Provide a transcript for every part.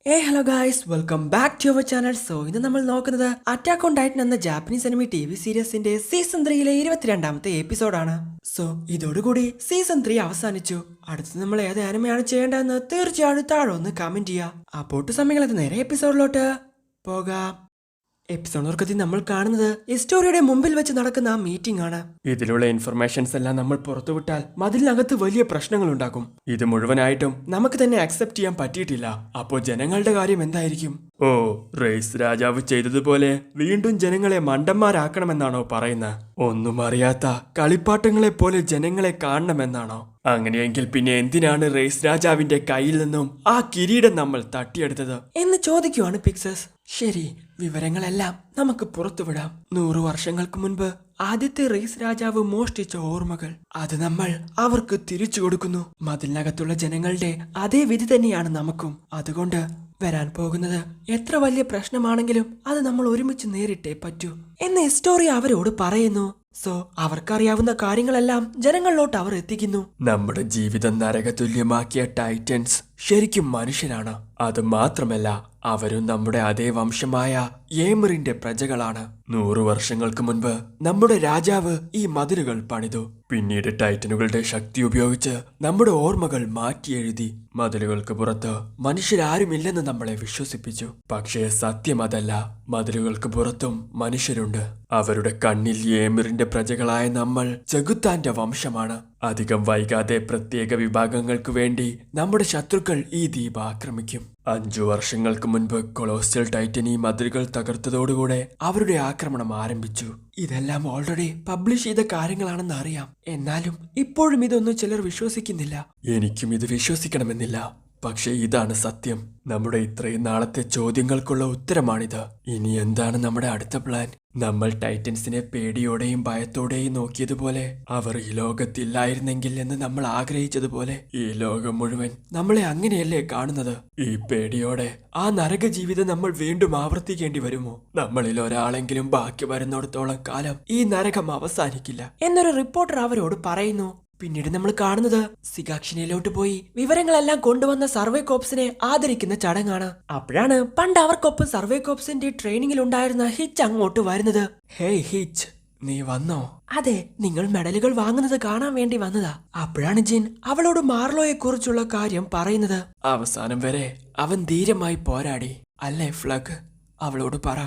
Hello guys, welcome back to our channel. So ഇത് നമ്മൾ നോക്കുന്നത് അറ്റാക്ക് ഓൺ ടൈറ്റൻ എന്ന ജാപ്പനീസ് അനിമി TV സീരീസിന്റെ സീസൺ 3 22ാമത്തെ എപ്പിസോഡാണ്. സോ ഇതോടുകൂടി സീസൺ 3 അവസാനിച്ചു. അടുത്ത് നമ്മൾ ഏത് അനിമയാണ് ചെയ്യേണ്ടതെന്ന് തീർച്ചയായും താഴെ ഒന്ന് കമന്റ് ചെയ്യുക. അപ്പോൾ സമയങ്ങളത് നേരെ എപ്പിസോഡിലോട്ട് പോകാം. എപ്പിസോഡ് നമ്മൾ കാണുന്നത് ഹിസ്റ്റോറിയുടെ മുമ്പിൽ വെച്ച് നടക്കുന്ന ആ മീറ്റിംഗ് ആണ്. ഇതിലുള്ള ഇൻഫർമേഷൻസ് എല്ലാം നമ്മൾ പുറത്തുവിട്ടാൽ മതിലിനകത്ത് വലിയ പ്രശ്നങ്ങൾ ഉണ്ടാക്കും. ഇത് മുഴുവനായിട്ടും നമുക്ക് തന്നെ അക്സെപ്റ്റ് ചെയ്യാൻ പറ്റിയിട്ടില്ല. അപ്പോൾ ജനങ്ങളുടെ കാര്യം എന്തായിരിക്കും? ഓ, റേസ് രാജാവ് ചെയ്തതുപോലെ വീണ്ടും ജനങ്ങളെ മണ്ടന്മാരാക്കണമെന്നാണോ പറയുന്നത്? ഒന്നും അറിയാത്ത കളിപ്പാട്ടങ്ങളെ പോലെ ജനങ്ങളെ കാണണമെന്നാണോ? അങ്ങനെയെങ്കിൽ പിന്നെ എന്തിനാണ് റേസ് രാജാവിന്റെ കയ്യിൽ നിന്നും ആ കിരീടം നമ്മൾ തട്ടിയെടുത്തത് എന്ന് ചോദിക്കുവാണ് പിക്സസ്. ശരി, വിവരങ്ങളെല്ലാം നമുക്ക് പുറത്തുവിടാം. 100 വർഷങ്ങൾക്ക് മുൻപ് ആദ്യത്തെ റേസ് രാജാവ് മോഷ്ടിച്ച ഓർമ്മകൾ അത് നമ്മൾ അവർക്ക് തിരിച്ചു കൊടുക്കുന്നു. മതിലിനകത്തുള്ള ജനങ്ങളുടെ അതേ വിധി തന്നെയാണ് നമുക്കും. അതുകൊണ്ട് വരാൻ പോകുന്നത് എത്ര വലിയ പ്രശ്നമാണെങ്കിലും അത് നമ്മൾ ഒരുമിച്ച് നേരിട്ടേ പറ്റൂ എന്ന് ഹിസ്റ്റോറി അവരോട് പറയുന്നു. സോ അവർക്കറിയാവുന്ന കാര്യങ്ങളെല്ലാം ജനങ്ങളിലോട്ട് അവർ എത്തിക്കുന്നു. നമ്മുടെ ജീവിതം നരകതുല്യമാക്കിയ ടൈറ്റൻസ് ശരിക്കും മനുഷ്യരാണ്. അത് മാത്രമല്ല, അവരും നമ്മുടെ അതേ വംശമായ ഏമറിന്റെ പ്രജകളാണ്. 100 വർഷങ്ങൾക്ക് മുൻപ് നമ്മുടെ രാജാവ് ഈ മതിലുകൾ പണിതു. പിന്നീട് ടൈറ്റനുകളുടെ ശക്തി ഉപയോഗിച്ച് നമ്മുടെ ഓർമ്മകൾ മാറ്റിയെഴുതി. മതിലുകൾക്ക് പുറത്ത് മനുഷ്യരാരുമില്ലെന്ന് നമ്മളെ വിശ്വസിപ്പിച്ചു. പക്ഷേ സത്യം അതല്ല. മതിലുകൾക്ക് പുറത്തും മനുഷ്യരുണ്ട്. അവരുടെ കണ്ണിൽ ഏമിറിന്റെ പ്രജകളായ നമ്മൾ ചെകുത്താന്റെ വംശമാണ്. അധികം വൈകാതെ പ്രത്യേക വിഭാഗങ്ങൾക്ക് വേണ്ടി നമ്മുടെ ശത്രുക്കൾ ഈ ദ്വീപ് ആക്രമിക്കും. 5 വർഷങ്ങൾക്ക് മുൻപ് കൊളോസ്റ്റൽ ടൈറ്റൻ ഈ മതിലുകൾ തകർത്തതോടുകൂടെ അവരുടെ ആക്രമണം ആരംഭിച്ചു. ഇതെല്ലാം ഓൾറെഡി പബ്ലിഷ് ചെയ്ത കാര്യങ്ങളാണെന്ന് അറിയാം. എന്നാലും ഇപ്പോഴും ഇതൊന്നും ചിലർ വിശ്വസിക്കുന്നില്ല. എനിക്കും ഇത് വിശ്വസിക്കണമെന്നില്ല. പക്ഷെ ഇതാണ് സത്യം. നമ്മുടെ ഇത്രയും നാളത്തെ ചോദ്യങ്ങൾക്കുള്ള ഉത്തരമാണിത്. ഇനി എന്താണ് നമ്മുടെ അടുത്ത പ്ലാൻ? നമ്മൾ ടൈറ്റൻസിനെ പേടിയോടെയും ഭയത്തോടെയും നോക്കിയതുപോലെ അവർ ഈ ലോകത്തില്ലായിരുന്നെങ്കിൽ എന്ന് നമ്മൾ ആഗ്രഹിച്ചതുപോലെ ഈ ലോകം മുഴുവൻ നമ്മളെ അങ്ങനെയല്ലേ കാണുന്നത്? ഈ പേടിയോടെ ആ നരക ജീവിതം നമ്മൾ വീണ്ടും ആവർത്തിക്കേണ്ടി വരുമോ? നമ്മളിൽ ഒരാളെങ്കിലും ബാക്കി വരുന്നിടത്തോളം കാലം ഈ നരകം അവസാനിക്കില്ല എന്നൊരു റിപ്പോർട്ടർ അവരോട് പറയുന്നു. പിന്നീട് നമ്മൾ കാണുന്നത് സിഗാക്ഷിനയിലോട്ട് പോയി വിവരങ്ങളെല്ലാം കൊണ്ടുവന്ന സർവേ കോപ്സിനെ ആദരിക്കുന്ന ചടങ്ങാണ്. അപ്പോഴാണ് പണ്ട് അവർക്കൊപ്പം സർവേ കോപ്സിന്റെ ട്രെയിനിങ്ങിൽ ഉണ്ടായിരുന്ന ഹിച്ച് അങ്ങോട്ട് വരുന്നത്. ഹേയ് ഹിച്ച്, നീ വന്നോ? അതെ, നിങ്ങൾ മെഡലുകൾ വാങ്ങുന്നത് കാണാൻ വേണ്ടി വന്നതാ. അപ്പോഴാണ് ജിൻ അവളോട് മാർലോയെ കുറിച്ചുള്ള കാര്യം പറയുന്നത്. അവസാനം വരെ അവൻ ധീരമായി പോരാടി അല്ലേ ഫ്ലഗ്? അവളോട് പറ.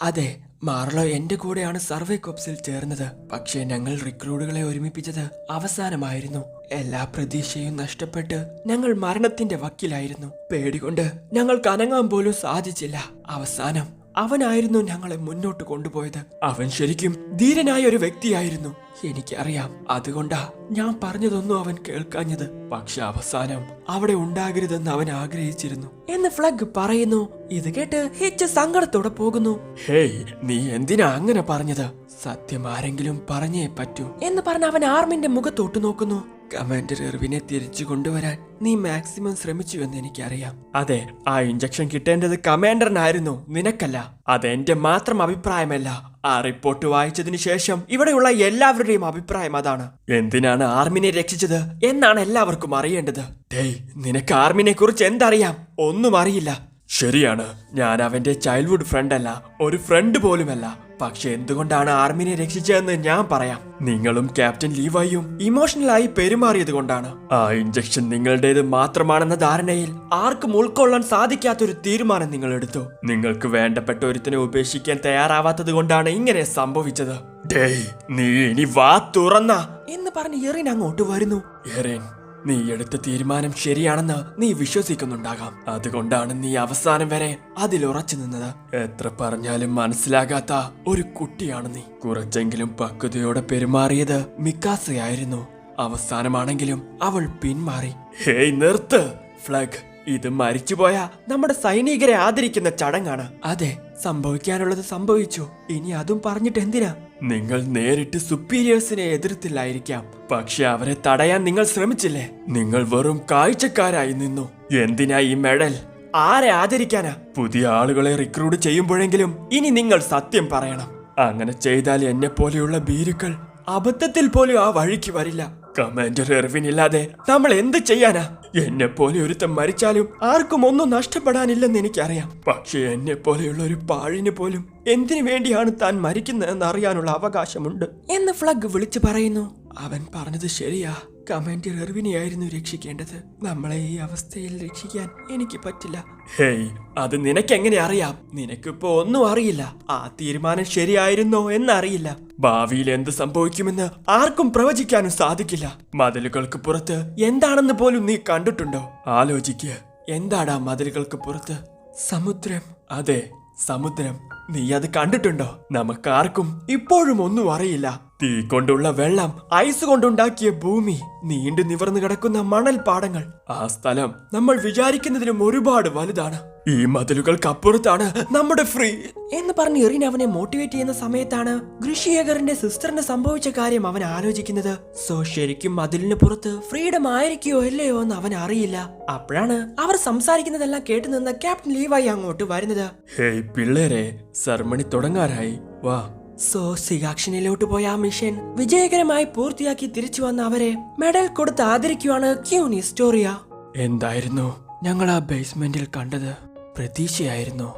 അതെ, മാർലോ എന്റെ കൂടെയാണ് സർവേ കോപ്സിൽ ചേർന്നത്. പക്ഷേ ഞങ്ങൾ റിക്രൂട്ടുകളെ ഒരുമിപ്പിച്ചത് അവസാനമായിരുന്നു. എല്ലാ പ്രതീക്ഷയും നഷ്ടപ്പെട്ട് ഞങ്ങൾ മരണത്തിന്റെ വക്കിലായിരുന്നു. പേടികൊണ്ട് ഞങ്ങൾക്ക് അനങ്ങാൻ പോലും സാധിച്ചില്ല. അവസാനം അവനായിരുന്നു ഞങ്ങളെ മുന്നോട്ട് കൊണ്ടുപോയത്. അവൻ ശരിക്കും ധീരനായ ഒരു വ്യക്തിയായിരുന്നു. എനിക്കറിയാം. അതുകൊണ്ടാ ഞാൻ പറഞ്ഞതൊന്നും അവൻ കേൾക്കാഞ്ഞത്. പക്ഷെ അവസാനം അവിടെ ഉണ്ടാകരുതെന്ന് അവൻ ആഗ്രഹിച്ചിരുന്നു എന്ന് ഫ്ലഗ് പറയുന്നു. ഇത് കേട്ട് ഹിച്ച് സങ്കടത്തോടെ പോകുന്നു. ഹേയ്, നീ എന്തിനാ അങ്ങനെ പറഞ്ഞത്? സത്യം ആരെങ്കിലും പറഞ്ഞേ പറ്റൂ എന്ന് പറഞ്ഞ അവൻ ആർമിന്റെ മുഖത്തോട്ട് നോക്കുന്നു. കമാൻഡർ എർവിനെ തിരിച്ചു കൊണ്ടുവരാൻ നീ മാക്സിമം ശ്രമിച്ചു എന്ന് എനിക്കറിയാം. അതെ, ആ ഇഞ്ചക്ഷൻ കിട്ടേണ്ടത് കമാൻഡറിനായിരുന്നു, നിനക്കല്ല. അതെന്റെ മാത്രം അഭിപ്രായമല്ല. ആ റിപ്പോർട്ട് വായിച്ചതിനു ശേഷം ഇവിടെയുള്ള എല്ലാവരുടെയും അഭിപ്രായം അതാണ്. എന്തിനാണ് ആർമിനെ രക്ഷിച്ചത് എന്നാണ് എല്ലാവർക്കും അറിയേണ്ടത്. ഡേയ്, നിനക്ക് ആർമിനെ കുറിച്ച് എന്തറിയാം? ഒന്നും അറിയില്ല. ശരിയാണ്, ഞാൻ അവന്റെ ചൈൽഡ്ഹുഡ് ഫ്രണ്ട് അല്ല, ഒരു ഫ്രണ്ട് പോലുമല്ല. പക്ഷെ എന്തുകൊണ്ടാണ് ആർമിനെ രക്ഷിച്ചതെന്ന് ഞാൻ പറയാം. നിങ്ങളും ക്യാപ്റ്റൻ ലീവായും ഇമോഷണലായി പെരുമാറിയത് കൊണ്ടാണ്. ആ ഇഞ്ചക്ഷൻ നിങ്ങളുടേത് മാത്രമാണെന്ന ധാരണയിൽ ആർക്കും ഉൾക്കൊള്ളാൻ സാധിക്കാത്തൊരു തീരുമാനം നിങ്ങൾ എടുത്തു. നിങ്ങൾക്ക് വേണ്ടപ്പെട്ട ഒരുത്തിനെ ഉപേക്ഷിക്കാൻ തയ്യാറാവാത്തത് കൊണ്ടാണ് ഇങ്ങനെ സംഭവിച്ചത്. ഡേയ്, നീ ഇനി വാ തുറന്ന എന്ന് പറഞ്ഞ് എറിൻ അങ്ങോട്ട് വരുന്നു. എറിൻ, നീ എടുത്ത തീരുമാനം ശരിയാണെന്ന് നീ വിശ്വസിക്കുന്നുണ്ടാകാം. അതുകൊണ്ടാണ് നീ അവസാനം വരെ അതിൽ ഉറച്ചു നിന്നത്. എത്ര പറഞ്ഞാലും മനസ്സിലാകാത്ത ഒരു കുട്ടിയാണ് നീ. കുറച്ചെങ്കിലും പക്വതയോടെ പെരുമാറിയത് മിക്കാസയായിരുന്നു. അവസാനമാണെങ്കിലും അവൾ പിന്മാറി. ഹേയ്, നിർത്ത് ഫ്ലഗ്. ഇത് മരിച്ചുപോയ നമ്മുടെ സൈനികരെ ആദരിക്കുന്ന ചടങ്ങാണ്. അതെ, സംഭവിക്കാനുള്ളത് സംഭവിച്ചു. ഇനി അതും പറഞ്ഞിട്ട് എന്തിനാ? നിങ്ങൾ നേരിട്ട് സുപ്പീരിയേഴ്സിനെ എതിർത്തില്ലായിരിക്കാം, പക്ഷെ അവരെ തടയാൻ നിങ്ങൾ ശ്രമിച്ചില്ലേ? നിങ്ങൾ വെറും കാഴ്ചക്കാരായി നിന്നു. എന്തിനാ ഈ മെഡൽ? ആരെ ആദരിക്കാനാ? പുതിയ ആളുകളെ റിക്രൂട്ട് ചെയ്യുമ്പോഴെങ്കിലും ഇനി നിങ്ങൾ സത്യം പറയണം. അങ്ങനെ ചെയ്താൽ എന്നെ പോലെയുള്ള ഭീരുക്കൾ അബദ്ധത്തിൽ പോലും ആ വഴിക്ക് വരില്ല. കമാൻഡർ എർവിൻ ഇല്ലാതെ നമ്മൾ എന്ത് ചെയ്യാനാ? എന്നെ പോലെ ഒരുത്തൻ മരിച്ചാലും ആർക്കും ഒന്നും നഷ്ടപ്പെടാനില്ലെന്ന് എനിക്കറിയാം. പക്ഷെ എന്നെ പോലെയുള്ള ഒരു പാഴിന് പോലും എന്തിനു വേണ്ടിയാണ് താൻ മരിക്കുന്നതെന്ന് അറിയാനുള്ള അവകാശമുണ്ട് എന്ന് ഫ്ലഗ് വിളിച്ചു പറയുന്നു. അവൻ പറഞ്ഞത് ശരിയാ. കമാൻഡർ എർവിനെയായിരുന്നു രക്ഷിക്കേണ്ടത്. നമ്മളെ ഈ അവസ്ഥയിൽ രക്ഷിക്കാൻ എനിക്ക് പറ്റില്ല. ഹേയ്, അത് നിനക്കെങ്ങനെ അറിയാം? നിനക്കിപ്പോ ഒന്നും അറിയില്ല. ആ തീരുമാനം ശരിയായിരുന്നോ എന്നറിയില്ല. ഭാവിയിൽ എന്ത് സംഭവിക്കുമെന്ന് ആർക്കും പ്രവചിക്കാനും സാധിക്കില്ല. മതിലുകൾക്ക് പുറത്ത് എന്താണെന്ന് പോലും നീ കണ്ടിട്ടുണ്ടോ? ആലോചിക്ക്. എന്താടാ മതിലുകൾക്ക് പുറത്ത്? സമുദ്രം. അതെ, സമുദ്രം. നീ അത് കണ്ടിട്ടുണ്ടോ? നമുക്കാർക്കും ഇപ്പോഴും ഒന്നും അറിയില്ല. തീ കൊണ്ടുള്ള വെള്ളം, ഐസ് കൊണ്ടുണ്ടാക്കിയ ഭൂമി, നീണ്ടു നിവർന്നു കിടക്കുന്ന മണൽ പാടങ്ങൾ. ആ സ്ഥലം നമ്മൾ വിചാരിക്കുന്നതിലും ഒരുപാട് വലുതാണ്. ഈ മതിലുകൾക്കപ്പുറത്താണ് നമ്മുടെ ഫ്രീ എന്ന് പറഞ്ഞ് എറിൻ അവനെ മോട്ടിവേറ്റ് ചെയ്യുന്ന സമയത്താണ് ഗ്രിഷിയേഗറിന്റെ സിസ്റ്ററിന് സംഭവിച്ച കാര്യം അവൻ ആലോചിക്കുന്നത്. സോ ശരിക്കും മതിലിന് പുറത്ത് ഫ്രീഡം ആയിരിക്കോ അല്ലയോ എന്ന് അവൻ അറിയില്ല. അപ്പോഴാണ് അവർ സംസാരിക്കുന്നതെല്ലാം കേട്ടു നിന്ന ക്യാപ്റ്റൻ ലീവായി അങ്ങോട്ട് വരുന്നത്. ഹേയ് പിള്ളേരെ, സർമണി തുടങ്ങാറായി, വാ. സോ സിഗാക്ഷനിലോട്ട് പോയ ആ മിഷൻ വിജയകരമായി പൂർത്തിയാക്കി തിരിച്ചു വന്ന അവരെ മെഡൽ കൊടുത്ത് ആദരിക്കുവാണ് ക്യൂനി സ്റ്റോറിയ. എന്തായിരുന്നു ഞങ്ങൾ ആ ബേസ്മെന്റിൽ കണ്ടത്? പ്രതീക്ഷയായിരുന്നോ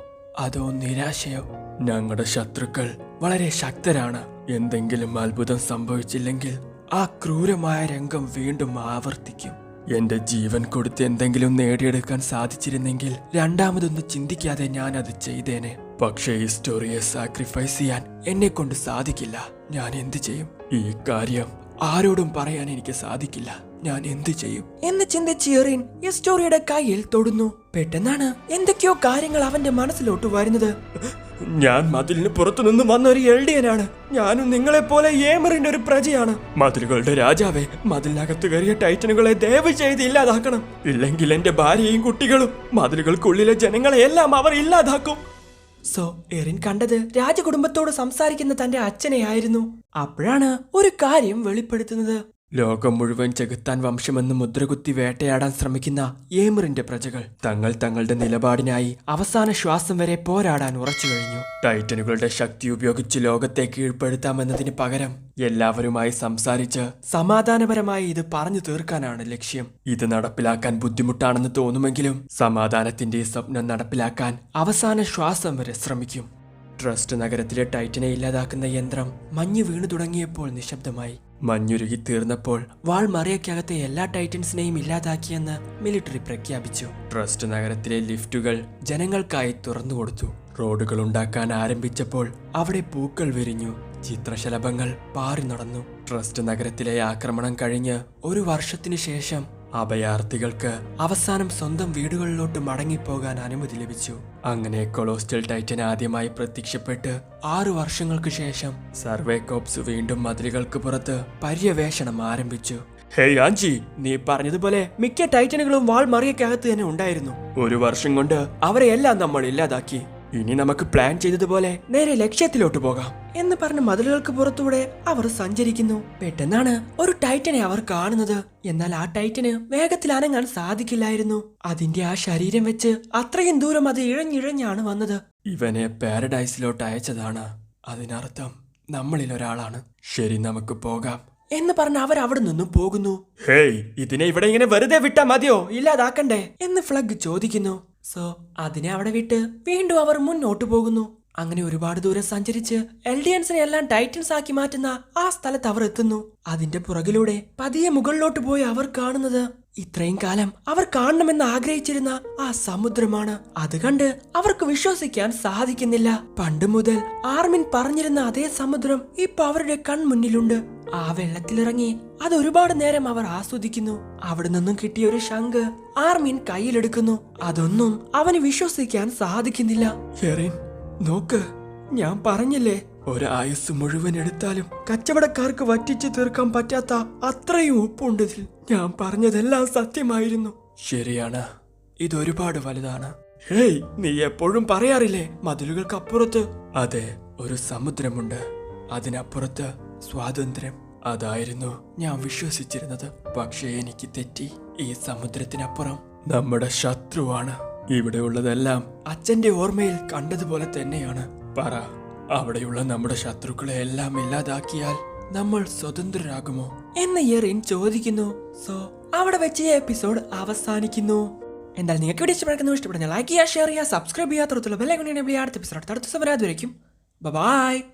അതോ നിരാശയോ? ഞങ്ങളുടെ ശത്രുക്കൾ വളരെ ശക്തരാണ്. എന്തെങ്കിലും അത്ഭുതം സംഭവിച്ചില്ലെങ്കിൽ ആ ക്രൂരമായ രംഗം വീണ്ടും ആവർത്തിക്കും. എന്റെ ജീവൻ കൊടുത്ത് എന്തെങ്കിലും നേടിയെടുക്കാൻ സാധിച്ചിരുന്നെങ്കിൽ രണ്ടാമതൊന്നും ചിന്തിക്കാതെ ഞാൻ അത് ചെയ്തേനെ. പക്ഷേ ഈ സ്റ്റോറിയെ സാക്രിഫൈസ് ചെയ്യാൻ എന്നെ കൊണ്ട് സാധിക്കില്ല. ഞാൻ എന്ത് ചെയ്യും? ഈ കാര്യം ആരോടും പറയാൻ എനിക്ക് സാധിക്കില്ല. ഞാൻ എന്ത് ചെയ്യും എന്ന് ചിന്തിച്ച് എറിൻ ഈ സ്റ്റോറിയുടെ കയ്യിൽ തൊടുന്നു. പെട്ടെന്നാണ് എന്തൊക്കെയോ കാര്യങ്ങൾ അവന്റെ മനസ്സിലോട്ട് വരുന്നത്. ഞാൻ മതിലിന് പുറത്തുനിന്ന് വന്ന ഒരു എൽഡിയനാണ്. ഞാനും നിങ്ങളെ പോലെ ഏമറിന്റെ ഒരു പ്രജയാണ്. മതിലുകളുടെ രാജാവേ, മതിലിനകത്ത് കയറിയ ടൈറ്റനുകളെ ദയവ് ചെയ്ത് ഇല്ലാതാക്കണം. ഇല്ലെങ്കിൽ എന്റെ ഭാര്യയും കുട്ടികളും മതിലുകൾക്കുള്ളിലെ ജനങ്ങളെ എല്ലാം അവർ ഇല്ലാതാക്കും. സോ എറിൻ കണ്ടത് രാജകുടുംബത്തോട് സംസാരിക്കുന്ന തന്റെ അച്ഛനെയായിരുന്നു. അപ്പോഴാണ് ഒരു കാര്യം വെളിപ്പെടുത്തുന്നത്. ലോകം മുഴുവൻ ചെകുത്താൻ വംശമെന്ന് മുദ്രകുത്തി വേട്ടയാടാൻ ശ്രമിക്കുന്ന ഏമറിന്റെ പ്രജകൾ തങ്ങളുടെ നിലപാടിനായി അവസാന ശ്വാസം വരെ പോരാടാൻ ഉറച്ചു കഴിഞ്ഞു. ടൈറ്റനുകളുടെ ശക്തി ഉപയോഗിച്ച് ലോകത്തെ കീഴ്പ്പെടുത്താമെന്നതിന് പകരം എല്ലാവരുമായി സംസാരിച്ച് സമാധാനപരമായി ഇത് പറഞ്ഞു തീർക്കാനാണ് ലക്ഷ്യം. ഇത് നടപ്പിലാക്കാൻ ബുദ്ധിമുട്ടാണെന്ന് തോന്നുമെങ്കിലും സമാധാനത്തിന്റെ സ്വപ്നം നടപ്പിലാക്കാൻ അവസാന ശ്വാസം വരെ ശ്രമിക്കും. ട്രസ്റ്റ് നഗരത്തിലെ ടൈറ്റനെ ഇല്ലാതാക്കുന്ന യന്ത്രം മഞ്ഞ് വീണു തുടങ്ങിയപ്പോൾ നിശബ്ദമായി. മഞ്ഞുരുകി തീർന്നപ്പോൾ വാൾ മറിയക്കകത്തെ എല്ലാ ടൈറ്റൻസിനെയും ഇല്ലാതാക്കിയെന്ന് മിലിറ്ററി പ്രഖ്യാപിച്ചു. ട്രസ്റ്റ് നഗരത്തിലെ ലിഫ്റ്റുകൾ ജനങ്ങൾക്കായി തുറന്നുകൊടുത്തു. റോഡുകൾ ഉണ്ടാക്കാൻ ആരംഭിച്ചപ്പോൾ അവിടെ പൂക്കൾ വിരിഞ്ഞു. ചിത്രശലഭങ്ങൾ പാറി നടന്നു. ട്രസ്റ്റ് നഗരത്തിലെ ആക്രമണം കഴിഞ്ഞ് ഒരു വർഷത്തിനു ശേഷം അഭയാർത്ഥികൾക്ക് അവസാനം സ്വന്തം വീടുകളിലോട്ട് മടങ്ങിപ്പോകാൻ അനുമതി ലഭിച്ചു. അങ്ങനെ കൊളോസ്റ്റൽ ടൈറ്റൻ ആദ്യമായി പ്രത്യക്ഷപ്പെട്ട് 6 വർഷങ്ങൾക്ക് ശേഷം സർവേ കോപ്സ് വീണ്ടും മതിലുകൾക്ക് പുറത്ത് പര്യവേഷണം ആരംഭിച്ചു. ഹേയ് ആഞ്ചി, നീ പറഞ്ഞതുപോലെ മിക്ക ടൈറ്റനുകളും വാൾ മറിയക്കകത്ത് തന്നെ ഉണ്ടായിരുന്നു. 1 വർഷം കൊണ്ട് അവരെ എല്ലാം നമ്മൾ ഇല്ലാതാക്കി. ഇനി നമുക്ക് പ്ലാൻ ചെയ്തതുപോലെ നേരെ ലക്ഷ്യത്തിലോട്ട് പോകാം എന്ന് പറഞ്ഞ് മതിലുകൾക്ക് പുറത്തൂടെ അവർ സഞ്ചരിക്കുന്നു. പെട്ടെന്നാണ് ഒരു ടൈറ്റനെ അവർ കാണുന്നത്. എന്നാൽ ആ ടൈറ്റന് വേഗത്തിൽ അനങ്ങാൻ സാധിക്കില്ലായിരുന്നു. അതിന്റെ ആ ശരീരം വെച്ച് അത്രയും ദൂരം അത് ഇഴഞ്ഞിഴഞ്ഞാണ് വന്നത്. ഇവനെ പാരഡൈസിലോട്ട് അയച്ചതാണ്. അതിനർത്ഥം നമ്മളിൽ ഒരാളാണ്. ശരി, നമുക്ക് പോകാം എന്ന് പറഞ്ഞ് അവർ അവിടെ നിന്നും പോകുന്നു. ഹേയ്, ഇതിനെ ഇവിടെ ഇങ്ങനെ വെറുതെ വിട്ടാ മതിയോ? ഇല്ലാതാക്കണ്ടേ എന്ന് ഫ്ലഗ് ചോദിക്കുന്നു. സോ അതിനെ അവിടെ വിട്ട് വീണ്ടും അവർ മുന്നോട്ട് പോകുന്നു. അങ്ങനെ ഒരുപാട് ദൂരം സഞ്ചരിച്ച് എൽഡിയൻസിനെ എല്ലാം ടൈറ്റൻസ് ആക്കി മാറ്റുന്ന ആ സ്ഥലത്ത് അവർ എത്തുന്നു. അതിന്റെ പുറകിലൂടെ പതിയെ മുകളിലോട്ട് പോയി അവർ കാണുന്നത് ഇത്രയും കാലം അവർ കാണണമെന്ന് ആഗ്രഹിച്ചിരുന്ന ആ സമുദ്രമാണ്. അത് കണ്ട് അവർക്ക് വിശ്വസിക്കാൻ സാധിക്കുന്നില്ല. പണ്ട് മുതൽ ആർമിൻ പറഞ്ഞിരുന്ന അതേ സമുദ്രം ഇപ്പൊ അവരുടെ കൺമുന്നിലുണ്ട്. ആ വെള്ളത്തിലിറങ്ങി അത് ഒരുപാട് നേരം അവർ ആസ്വദിക്കുന്നു. അവിടെ നിന്നും കിട്ടിയ ഒരു ശംഖ് ആർമിൻ കയ്യിലെടുക്കുന്നു. അതൊന്നും അവന് വിശ്വസിക്കാൻ സാധിക്കുന്നില്ല. എറിൻ, നോക്ക്, ഞാൻ പറഞ്ഞില്ലേ, ഒരായുസ് മുഴുവൻ എടുത്താലും കച്ചവടക്കാർക്ക് വറ്റിച്ചു തീർക്കാൻ പറ്റാത്ത അത്രയും ഉപ്പുണ്ടതിൽ. ഞാൻ പറഞ്ഞതെല്ലാം സത്യമായിരുന്നു. ശരിയാണ്, ഇതൊരുപാട് വലുതാണ്. ഹേയ്, നീ എപ്പോഴും പറയാറില്ലേ മതിലുകൾക്കപ്പുറത്ത്? അതെ, ഒരു സമുദ്രമുണ്ട്. അതിനപ്പുറത്ത് സ്വാതന്ത്ര്യം. അതായിരുന്നു ഞാൻ വിശ്വസിച്ചിരുന്നത്. പക്ഷേ എനിക്ക് തെറ്റി. ഈ സമുദ്രത്തിനപ്പുറം നമ്മുടെ ശത്രുവാണ്. ഇവിടെയുള്ളതെല്ലാം അച്ഛന്റെ ഓർമ്മയിൽ കണ്ടതുപോലെ തന്നെയാണ്. പറ, അവിടെയുള്ള നമ്മുടെ ശത്രുക്കളെ എല്ലാം ഇല്ലാതാക്കിയാൽ നമ്മൾ സ്വതന്ത്രരാകുമോ എന്ന് ഇയറിൻ ചോദിക്കുന്നു. സോ അവിടെ വെച്ച് ഈ എപ്പിസോഡ് അവസാനിക്കുന്നു. എന്തായാലും നിങ്ങൾക്ക് വീഡിയോ ഇഷ്ടപ്പെടുന്ന ലൈക്ക് ചെയ്യുക, ഷെയർ ചെയ്യുക, സബ്സ്ക്രൈബ് ചെയ്യുക, തുടർന്നുള്ള ബെൽ ഐക്കൺ എനേബിൾ ചെയ്യുക. അടുത്ത എപ്പിസോഡ് അടുത്ത സമയം അതുവരേക്കും ബൈ.